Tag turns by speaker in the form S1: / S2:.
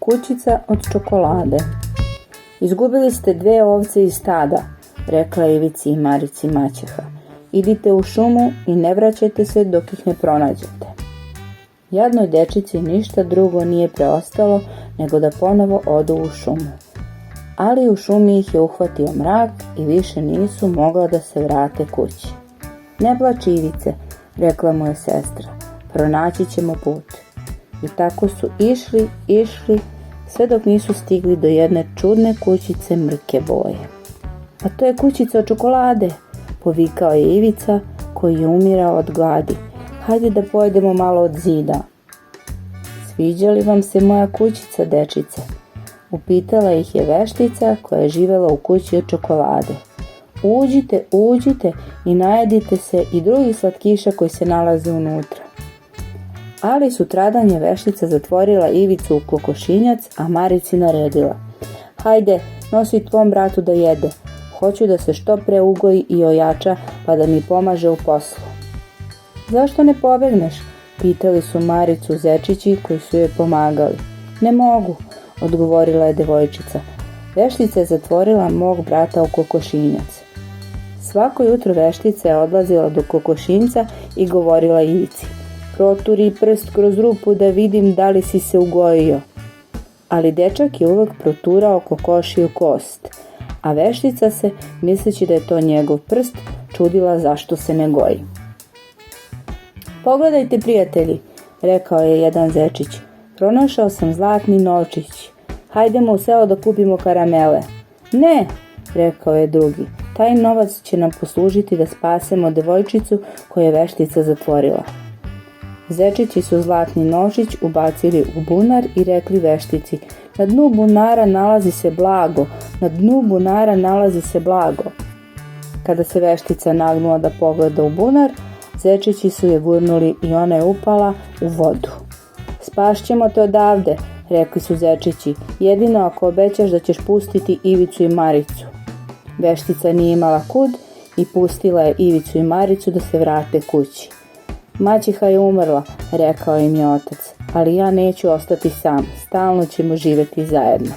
S1: Kućica od čokolade. Izgubili ste 2 ovce iz stada, rekla Ivici i Marici maćeha. Idite u šumu i ne vraćajte se dok ih ne pronađete. Jadnoj dečici ništa drugo nije preostalo nego da ponovo odu u šumu. Ali u šumi ih je uhvatio mrak i više nisu mogla da se vrate kući. Ne plači, Ivice, rekla mu je sestra, pronaći ćemo put. I tako su išli, sve dok nisu stigli do jedne čudne kućice mrke boje. A to je kućica od čokolade, povikao je Ivica koji je umirao od gladi. Hajde da pojedemo malo od zida. Sviđa li vam se moja kućica, dečice? Upitala ih je veštica koja je živela u kući od čokolade. Uđite i najedite se i drugih slatkiša koji se nalaze unutra. Ali sutradan je veštica zatvorila Ivicu u kokošinjac, a Marici naredila. Hajde, nosi tvom bratu da jede. Hoću da se što pre ugoji i ojača pa da mi pomaže u poslu. Zašto ne pobegneš? Pitali su Maricu zečići koji su joj pomagali. Ne mogu, odgovorila je devojčica. Veštica je zatvorila mog brata u kokošinjac. Svako jutro veštica je odlazila do kokošinjca i govorila Ivici. Proturi prst kroz rupu da vidim da li si se ugojio. Ali dečak je uvek proturao kokošiju kost, a veštica se, misleći da je to njegov prst, čudila zašto se ne goji. Pogledajte, prijatelji, rekao je jedan zečić. Pronašao sam zlatni novčić. Hajdemo u selo da kupimo karamele. Ne, rekao je drugi. Taj novac će nam poslužiti da spasemo devojčicu koju je veštica zatvorila. Zečići su zlatni novčić ubacili u bunar i rekli veštici. Na dnu bunara nalazi se blago, na dnu bunara nalazi se blago. Kada se veštica nagnula da pogleda u bunar, zečići su je gurnuli i ona je upala u vodu. Spašćemo te odavde, rekli su zečići, jedino ako obećaš da ćeš pustiti Ivicu i Maricu. Veštica nije imala kud i pustila je Ivicu i Maricu da se vrate kući. Maćeha je umrla, rekao im je otac, ali ja neću ostati sam, stalno ćemo živjeti zajedno.